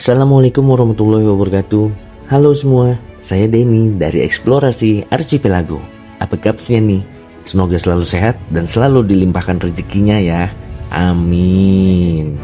Assalamualaikum warahmatullahi wabarakatuh. Halo semua, saya Denny dari Eksplorasi Archipelago. Apa kabarnya nih? Semoga selalu sehat dan selalu dilimpahkan rezekinya ya. Amin.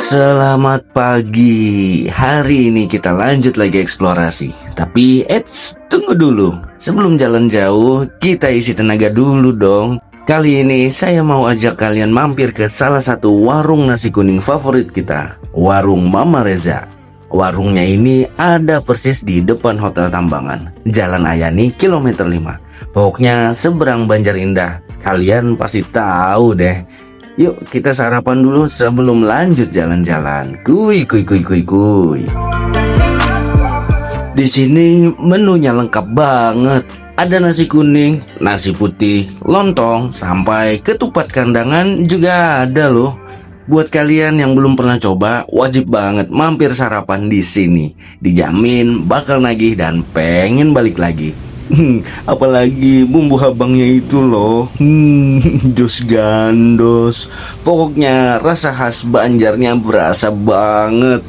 Selamat pagi. Hari ini kita lanjut lagi eksplorasi. Tapi tunggu dulu. Sebelum jalan jauh, kita isi tenaga dulu dong. Kali ini saya mau ajak kalian mampir ke salah satu warung nasi kuning favorit kita, Warung Mama Reza. Warungnya ini ada persis di depan Hotel Tambangan, Jalan Ayani, kilometer 5. Pokoknya seberang Banjar Indah. Kalian pasti tahu deh. Yuk kita sarapan dulu sebelum lanjut jalan-jalan. Kuy. Di sini menunya lengkap banget. Ada nasi kuning, nasi putih, lontong, sampai ketupat kandangan juga ada loh. Buat kalian yang belum pernah coba, wajib banget mampir sarapan di sini. Dijamin bakal nagih dan pengen balik lagi. Apalagi bumbu habangnya itu loh, jos gandos. Pokoknya rasa khas Banjarnya berasa banget.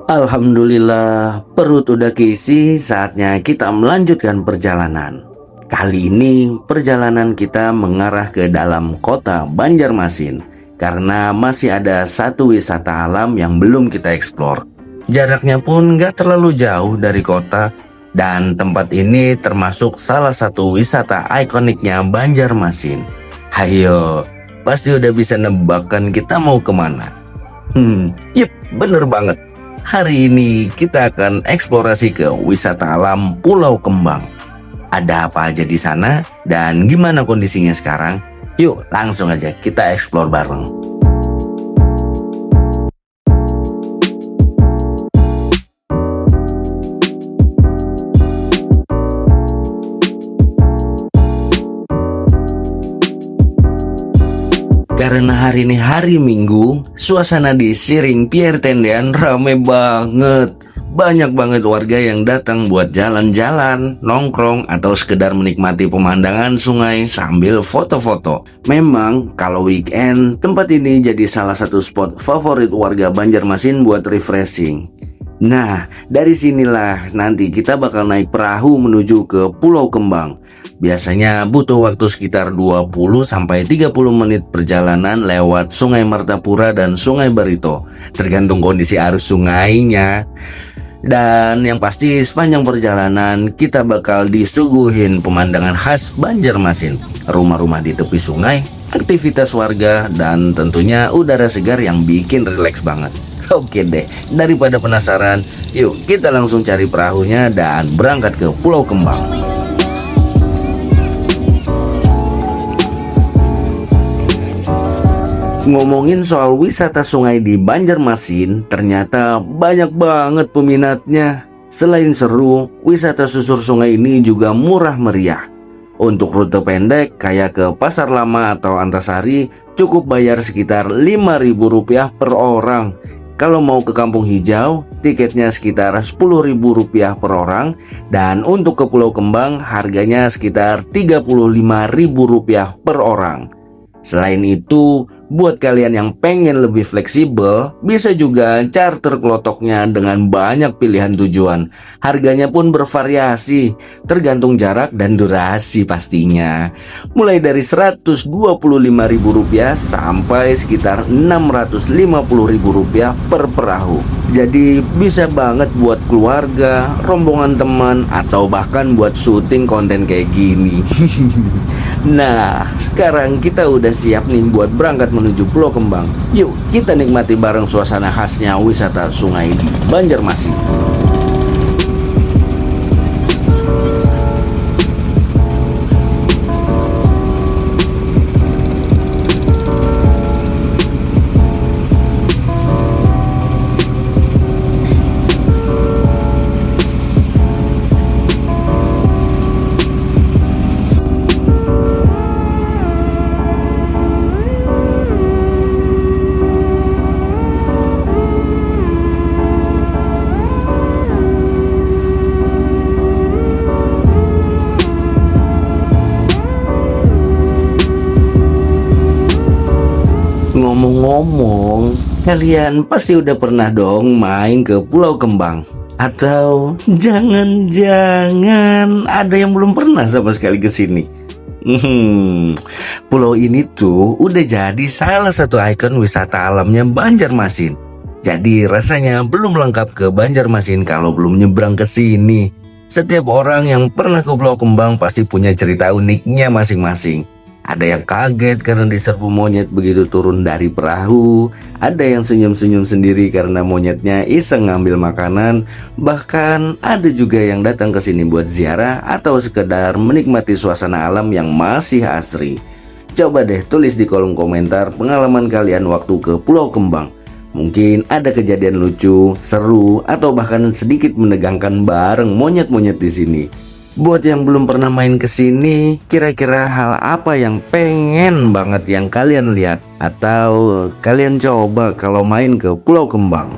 Alhamdulillah, perut udah keisi, saatnya kita melanjutkan perjalanan. Kali ini perjalanan kita mengarah ke dalam kota Banjarmasin, karena masih ada satu wisata alam yang belum kita eksplor. Jaraknya pun gak terlalu jauh dari kota, dan tempat ini termasuk salah satu wisata ikoniknya Banjarmasin. Hayo, pasti udah bisa nebakkan kita mau kemana. Yup, bener banget. Hari ini kita akan eksplorasi ke wisata alam Pulau Kembang. Ada apa aja di sana dan gimana kondisinya sekarang? Yuk, langsung aja kita eksplor bareng. Karena hari ini hari Minggu, suasana di Siring Pier Tendean rame banget. Banyak banget warga yang datang buat jalan-jalan, nongkrong, atau sekedar menikmati pemandangan sungai sambil foto-foto. Memang kalau weekend, tempat ini jadi salah satu spot favorit warga Banjarmasin buat refreshing. Nah, dari sinilah nanti kita bakal naik perahu menuju ke Pulau Kembang. Biasanya butuh waktu sekitar 20-30 menit perjalanan lewat Sungai Martapura dan Sungai Barito, tergantung kondisi arus sungainya. Dan yang pasti sepanjang perjalanan kita bakal disuguhin pemandangan khas Banjarmasin, rumah-rumah di tepi sungai, aktivitas warga, dan tentunya udara segar yang bikin rileks banget. Oke deh, daripada penasaran, yuk kita langsung cari perahunya dan berangkat ke Pulau Kembang. Ngomongin soal wisata sungai di Banjarmasin, ternyata banyak banget peminatnya. Selain seru, wisata susur sungai ini juga murah meriah. Untuk rute pendek kayak ke Pasar Lama atau Antasari, cukup bayar sekitar Rp5.000 per orang. Kalau mau ke Kampung Hijau, tiketnya sekitar Rp10.000 per orang. Dan untuk ke Pulau Kembang, harganya sekitar Rp35.000 per orang. Selain itu, buat kalian yang pengen lebih fleksibel, bisa juga charter kelotoknya dengan banyak pilihan tujuan. Harganya pun bervariasi, tergantung jarak dan durasi pastinya. Mulai dari Rp125.000 sampai sekitar Rp650.000 per perahu. Jadi bisa banget buat keluarga, rombongan teman, atau bahkan buat syuting konten kayak gini. Nah, sekarang kita udah siap nih buat berangkat menuju Pulau Kembang. Yuk kita nikmati bareng suasana khasnya wisata sungai di Banjarmasin. Ngomong-ngomong, kalian pasti udah pernah dong main ke Pulau Kembang. Atau jangan-jangan ada yang belum pernah sama sekali ke sini. Pulau ini tuh udah jadi salah satu ikon wisata alamnya Banjarmasin. Jadi rasanya belum lengkap ke Banjarmasin kalau belum nyebrang ke sini. Setiap orang yang pernah ke Pulau Kembang pasti punya cerita uniknya masing-masing. Ada yang kaget karena diserbu monyet begitu turun dari perahu. Ada yang senyum-senyum sendiri karena monyetnya iseng ngambil makanan. Bahkan ada juga yang datang ke sini buat ziarah atau sekedar menikmati suasana alam yang masih asri. Coba deh tulis di kolom komentar pengalaman kalian waktu ke Pulau Kembang. Mungkin ada kejadian lucu, seru, atau bahkan sedikit menegangkan bareng monyet-monyet di sini. Buat yang belum pernah main ke sini, kira-kira hal apa yang pengen banget yang kalian lihat atau kalian coba kalau main ke Pulau Kembang?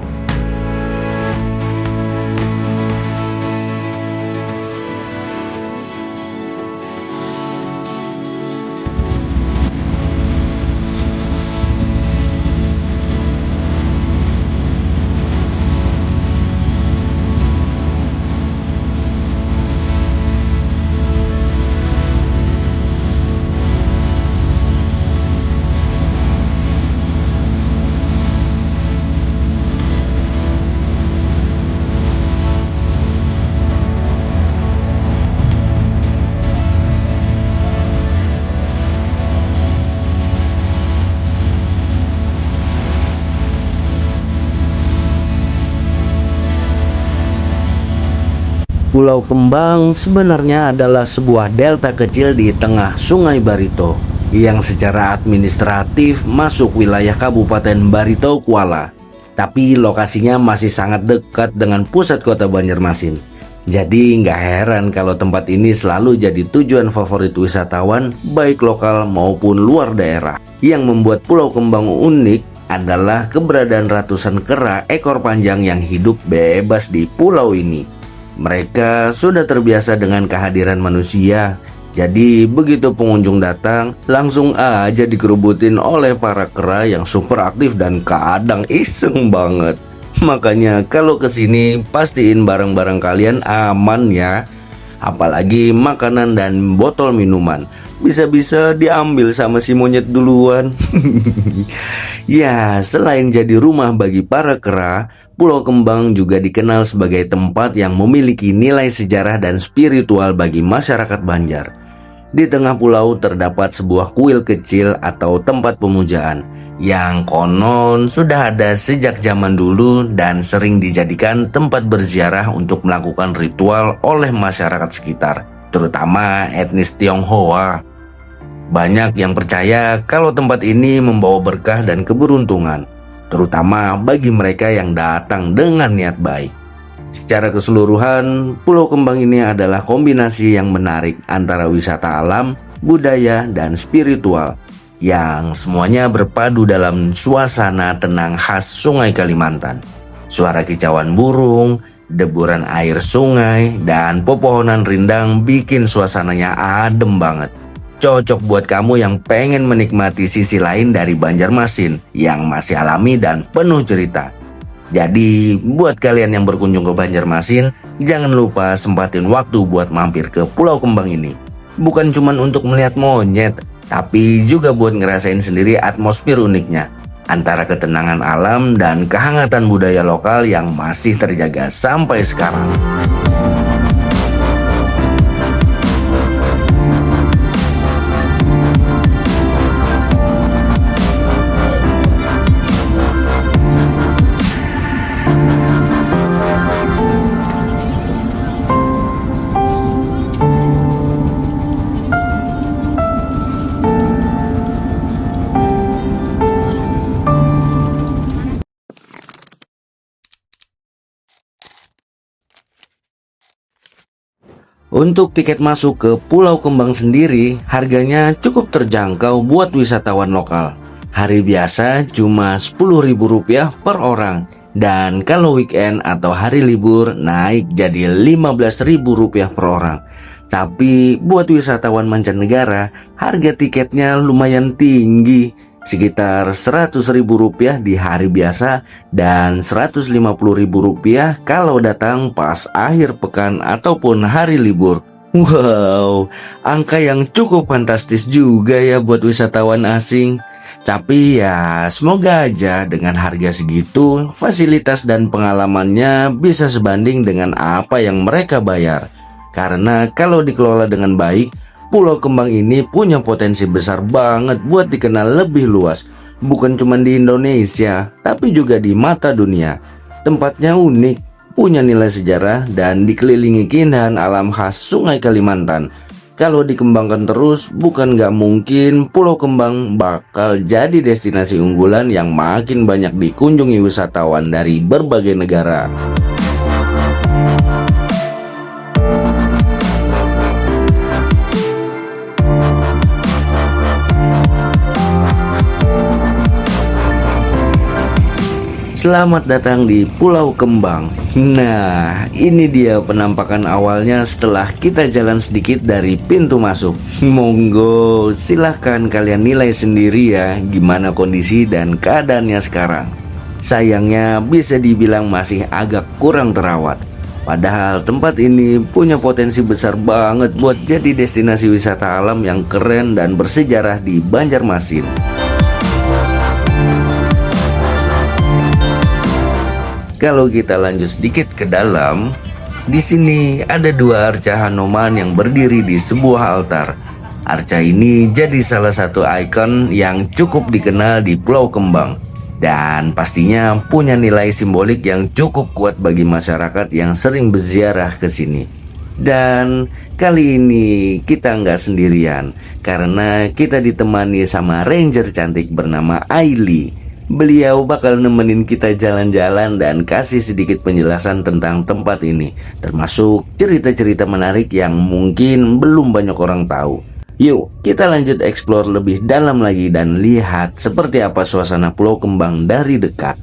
Pulau Kembang sebenarnya adalah sebuah delta kecil di tengah Sungai Barito yang secara administratif masuk wilayah Kabupaten Barito Kuala. Tapi lokasinya masih sangat dekat dengan pusat kota Banjarmasin. Jadi nggak heran kalau tempat ini selalu jadi tujuan favorit wisatawan baik lokal maupun luar daerah. Yang membuat Pulau Kembang unik adalah keberadaan ratusan kera ekor panjang yang hidup bebas di pulau ini. Mereka sudah terbiasa dengan kehadiran manusia. Jadi begitu pengunjung datang, langsung aja dikerubutin oleh para kera yang super aktif dan kadang iseng banget. Makanya kalau kesini pastiin barang-barang kalian aman ya. Apalagi makanan dan botol minuman. Bisa-bisa diambil sama si monyet duluan. Ya, selain jadi rumah bagi para kera, Pulau Kembang juga dikenal sebagai tempat yang memiliki nilai sejarah dan spiritual bagi masyarakat Banjar. Di tengah pulau terdapat sebuah kuil kecil atau tempat pemujaan yang konon sudah ada sejak zaman dulu dan sering dijadikan tempat berziarah untuk melakukan ritual oleh masyarakat sekitar, terutama etnis Tionghoa. Banyak yang percaya kalau tempat ini membawa berkah dan keberuntungan, terutama bagi mereka yang datang dengan niat baik. Secara keseluruhan, Pulau Kembang ini adalah kombinasi yang menarik antara wisata alam, budaya, dan spiritual yang semuanya berpadu dalam suasana tenang khas Sungai Kalimantan. Suara kicauan burung, deburan air sungai, dan pepohonan rindang bikin suasananya adem banget. Cocok buat kamu yang pengen menikmati sisi lain dari Banjarmasin yang masih alami dan penuh cerita. Jadi buat kalian yang berkunjung ke Banjarmasin, jangan lupa sempatin waktu buat mampir ke Pulau Kembang ini. Bukan cuma untuk melihat monyet, tapi juga buat ngerasain sendiri atmosfer uniknya antara ketenangan alam dan kehangatan budaya lokal yang masih terjaga sampai sekarang. Untuk tiket masuk ke Pulau Kembang sendiri, harganya cukup terjangkau buat wisatawan lokal. Hari biasa cuma Rp10.000 per orang, dan kalau weekend atau hari libur naik jadi Rp15.000 per orang. Tapi buat wisatawan mancanegara, harga tiketnya lumayan tinggi, sekitar Rp100.000 di hari biasa dan Rp150.000 kalau datang pas akhir pekan ataupun hari libur. Wow, angka yang cukup fantastis juga ya buat wisatawan asing. Tapi ya semoga aja dengan harga segitu, fasilitas dan pengalamannya bisa sebanding dengan apa yang mereka bayar. Karena kalau dikelola dengan baik, Pulau Kembang ini punya potensi besar banget buat dikenal lebih luas. Bukan cuma di Indonesia, tapi juga di mata dunia. Tempatnya unik, punya nilai sejarah, dan dikelilingi keindahan alam khas Sungai Kalimantan. Kalau dikembangkan terus, bukan nggak mungkin Pulau Kembang bakal jadi destinasi unggulan yang makin banyak dikunjungi wisatawan dari berbagai negara. Selamat datang di Pulau Kembang. Nah, ini dia penampakan awalnya setelah kita jalan sedikit dari pintu masuk. Monggo, silahkan kalian nilai sendiri ya gimana kondisi dan keadaannya sekarang. Sayangnya bisa dibilang masih agak kurang terawat. Padahal tempat ini punya potensi besar banget buat jadi destinasi wisata alam yang keren dan bersejarah di Banjarmasin. Kalau kita lanjut sedikit ke dalam, di sini ada dua arca Hanuman yang berdiri di sebuah altar. Arca ini jadi salah satu ikon yang cukup dikenal di Pulau Kembang dan pastinya punya nilai simbolik yang cukup kuat bagi masyarakat yang sering berziarah ke sini. Dan kali ini kita nggak sendirian karena kita ditemani sama ranger cantik bernama Aili. Beliau bakal nemenin kita jalan-jalan dan kasih sedikit penjelasan tentang tempat ini, termasuk cerita-cerita menarik yang mungkin belum banyak orang tahu. Yuk, kita lanjut explore lebih dalam lagi dan lihat seperti apa suasana Pulau Kembang dari dekat.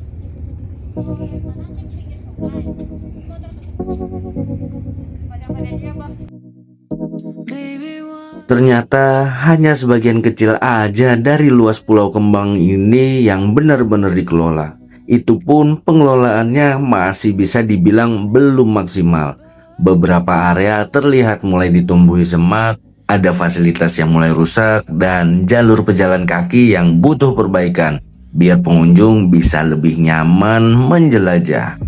Ternyata hanya sebagian kecil aja dari luas Pulau Kembang ini yang benar-benar dikelola. Itu pun pengelolaannya masih bisa dibilang belum maksimal. Beberapa area terlihat mulai ditumbuhi semak, ada fasilitas yang mulai rusak, dan jalur pejalan kaki yang butuh perbaikan biar pengunjung bisa lebih nyaman menjelajah.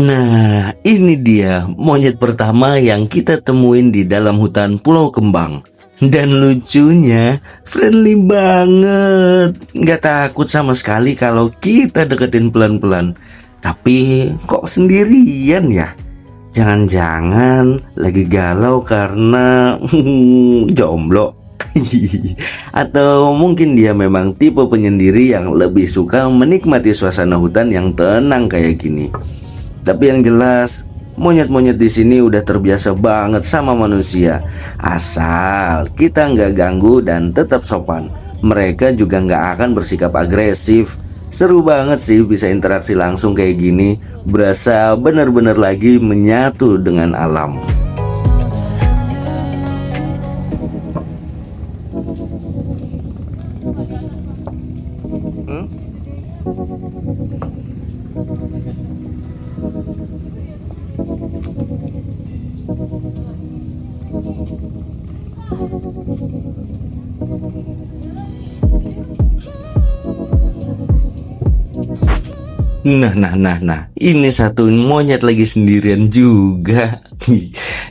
Nah, ini dia monyet pertama yang kita temuin di dalam hutan Pulau Kembang. Dan lucunya, friendly banget. Nggak takut sama sekali kalau kita deketin pelan-pelan. Tapi kok sendirian ya? Jangan-jangan lagi galau karena jomblo. Atau mungkin dia memang tipe penyendiri yang lebih suka menikmati suasana hutan yang tenang kayak gini. Tapi yang jelas, monyet-monyet di sini udah terbiasa banget sama manusia. Asal kita nggak ganggu dan tetap sopan, mereka juga nggak akan bersikap agresif. Seru banget sih bisa interaksi langsung kayak gini. Berasa bener-bener lagi menyatu dengan alam. Nah, ini satu monyet lagi sendirian juga.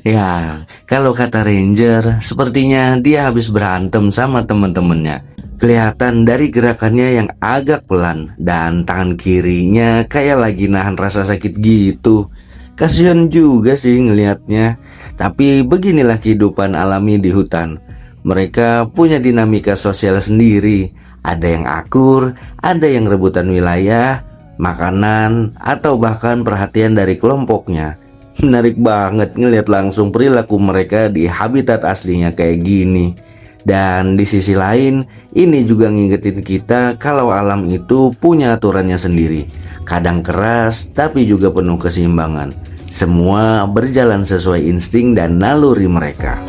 Ya, kalau kata ranger, sepertinya dia habis berantem sama temen-temennya. Kelihatan dari gerakannya yang agak pelan dan tangan kirinya kayak lagi nahan rasa sakit gitu. Kasihan juga sih ngelihatnya. Tapi beginilah kehidupan alami di hutan. Mereka punya dinamika sosial sendiri. Ada yang akur, ada yang rebutan wilayah, makanan, atau bahkan perhatian dari kelompoknya. Menarik banget ngelihat langsung perilaku mereka di habitat aslinya kayak gini. Dan di sisi lain, ini juga ngingetin kita kalau alam itu punya aturannya sendiri. Kadang keras, tapi juga penuh keseimbangan. Semua berjalan sesuai insting dan naluri mereka.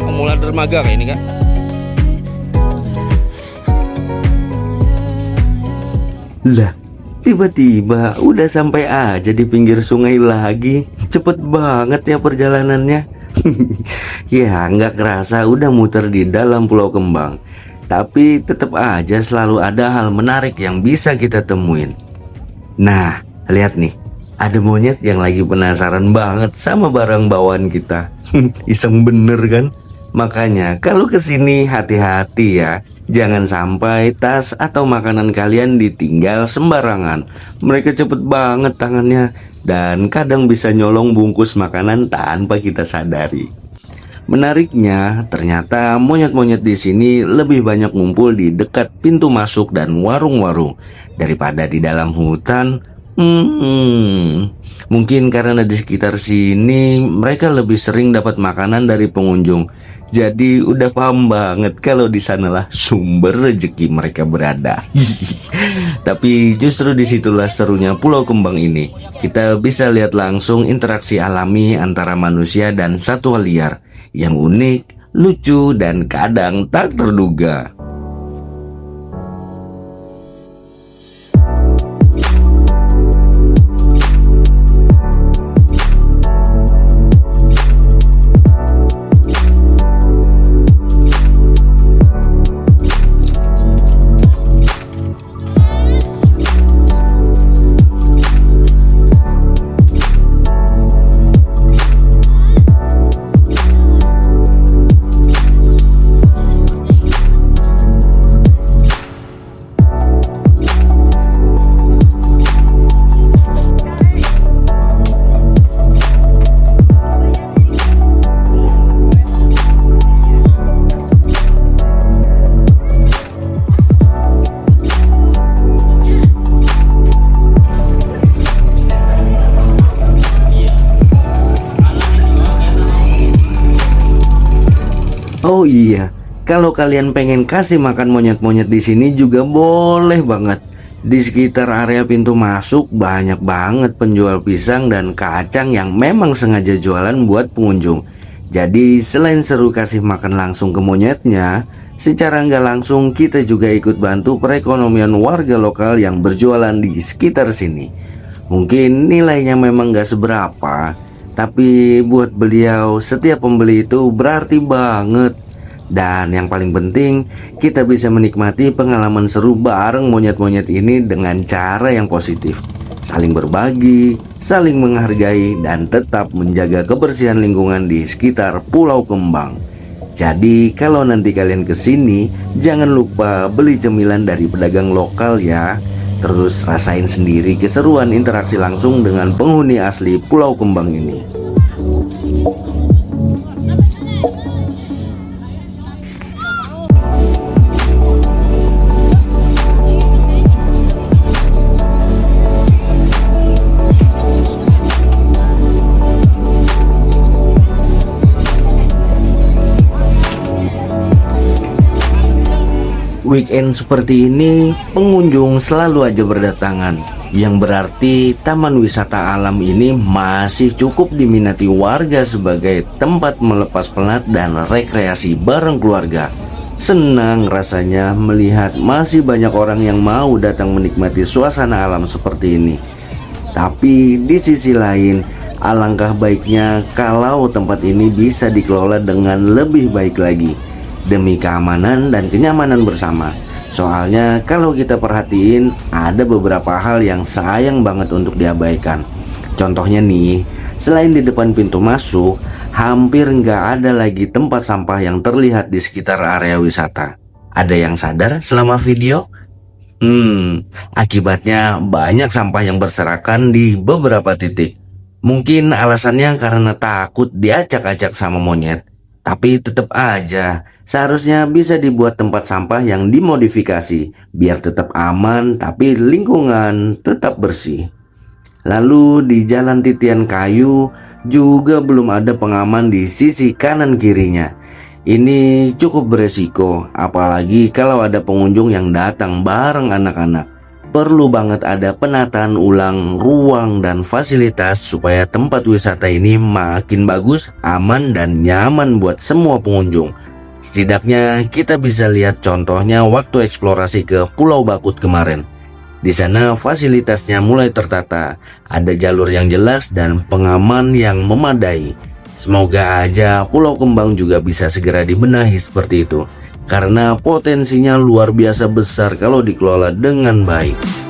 Mulai dermaga kayak ini Kak. Lah, tiba-tiba udah sampai aja di pinggir sungai lagi. Cepet banget ya perjalanannya. Ya, nggak kerasa udah muter di dalam Pulau Kembang. Tapi tetap aja selalu ada hal menarik yang bisa kita temuin. Nah, lihat nih. Ada monyet yang lagi penasaran banget sama barang bawaan kita. Iseng bener kan? Makanya kalau kesini hati-hati ya. Jangan sampai tas atau makanan kalian ditinggal sembarangan. Mereka cepet banget tangannya dan kadang bisa nyolong bungkus makanan tanpa kita sadari. Menariknya, ternyata monyet-monyet di sini lebih banyak ngumpul di dekat pintu masuk dan warung-warung daripada di dalam hutan. Mungkin karena di sekitar sini mereka lebih sering dapat makanan dari pengunjung. Jadi udah paham banget kalau di sanalah sumber rezeki mereka berada. Tapi justru disitulah serunya Pulau Kembang ini. Kita bisa lihat langsung interaksi alami antara manusia dan satwa liar yang unik, lucu, dan kadang tak terduga. Oh iya, kalau kalian pengen kasih makan monyet-monyet di sini juga boleh banget. Di sekitar area pintu masuk banyak banget penjual pisang dan kacang yang memang sengaja jualan buat pengunjung. Jadi selain seru kasih makan langsung ke monyetnya, secara nggak langsung kita juga ikut bantu perekonomian warga lokal yang berjualan di sekitar sini. Mungkin nilainya memang nggak seberapa, tapi buat beliau setiap pembeli itu berarti banget. Dan yang paling penting, kita bisa menikmati pengalaman seru bareng monyet-monyet ini dengan cara yang positif. Saling berbagi, saling menghargai, dan tetap menjaga kebersihan lingkungan di sekitar Pulau Kembang. Jadi kalau nanti kalian kesini, jangan lupa beli cemilan dari pedagang lokal ya. Terus rasain sendiri keseruan interaksi langsung dengan penghuni asli Pulau Kembang ini. Weekend seperti ini, pengunjung selalu aja berdatangan, yang berarti taman wisata alam ini masih cukup diminati warga sebagai tempat melepas penat dan rekreasi bareng keluarga. Senang rasanya melihat masih banyak orang yang mau datang menikmati suasana alam seperti ini. Tapi di sisi lain, alangkah baiknya kalau tempat ini bisa dikelola dengan lebih baik lagi, demi keamanan dan kenyamanan bersama. Soalnya kalau kita perhatiin, ada beberapa hal yang sayang banget untuk diabaikan. Contohnya nih, selain di depan pintu masuk, hampir nggak ada lagi tempat sampah yang terlihat di sekitar area wisata. Ada yang sadar selama video? Akibatnya banyak sampah yang berserakan di beberapa titik. Mungkin alasannya karena takut diacak-acak sama monyet. Tapi tetap aja, seharusnya bisa dibuat tempat sampah yang dimodifikasi biar tetap aman tapi lingkungan tetap bersih. Lalu di Jalan Titian Kayu, juga belum ada pengaman di sisi kanan kirinya. Ini cukup beresiko, apalagi kalau ada pengunjung yang datang bareng anak-anak. Perlu banget ada penataan ulang ruang dan fasilitas supaya tempat wisata ini makin bagus, aman, dan nyaman buat semua pengunjung. Setidaknya kita bisa lihat contohnya waktu eksplorasi ke Pulau Bakut kemarin. Di sana fasilitasnya mulai tertata, ada jalur yang jelas dan pengaman yang memadai. Semoga aja Pulau Kembang juga bisa segera dibenahi seperti itu, karena potensinya luar biasa besar kalau dikelola dengan baik.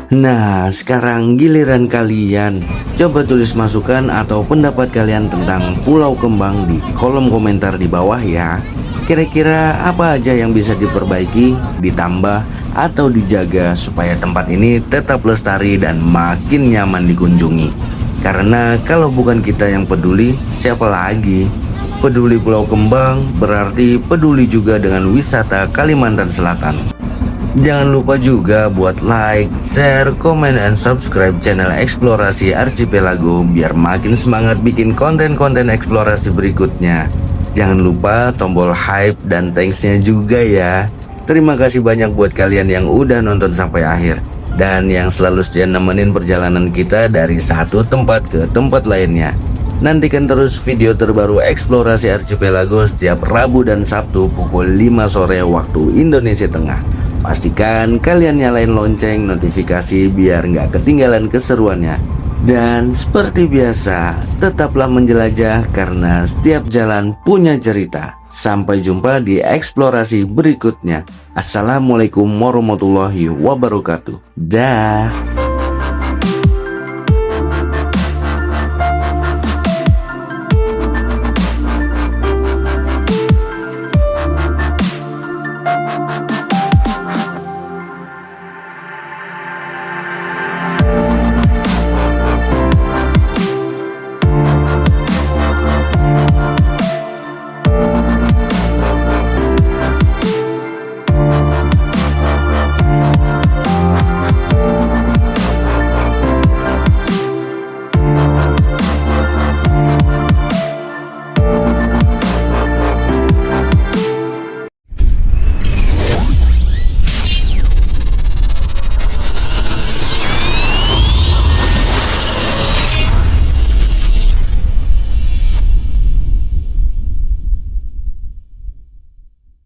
Nah, sekarang giliran kalian. Coba tulis masukan atau pendapat kalian tentang Pulau Kembang di kolom komentar di bawah ya. Kira-kira apa aja yang bisa diperbaiki, ditambah, atau dijaga supaya tempat ini tetap lestari dan makin nyaman dikunjungi. Karena kalau bukan kita yang peduli, siapa lagi? Peduli Pulau Kembang berarti peduli juga dengan wisata Kalimantan Selatan. Jangan lupa juga buat like, share, komen, dan subscribe channel Eksplorasi Archipelago biar makin semangat bikin konten-konten eksplorasi berikutnya. Jangan lupa tombol hype dan thanks-nya juga ya. Terima kasih banyak buat kalian yang udah nonton sampai akhir dan yang selalu setia nemenin perjalanan kita dari satu tempat ke tempat lainnya. Nantikan terus video terbaru Eksplorasi Archipelago setiap Rabu dan Sabtu pukul 5 sore waktu Indonesia Tengah. Pastikan kalian nyalain lonceng notifikasi biar nggak ketinggalan keseruannya. Dan seperti biasa, tetaplah menjelajah karena setiap jalan punya cerita. Sampai jumpa di eksplorasi berikutnya. Assalamualaikum warahmatullahi wabarakatuh. Dah.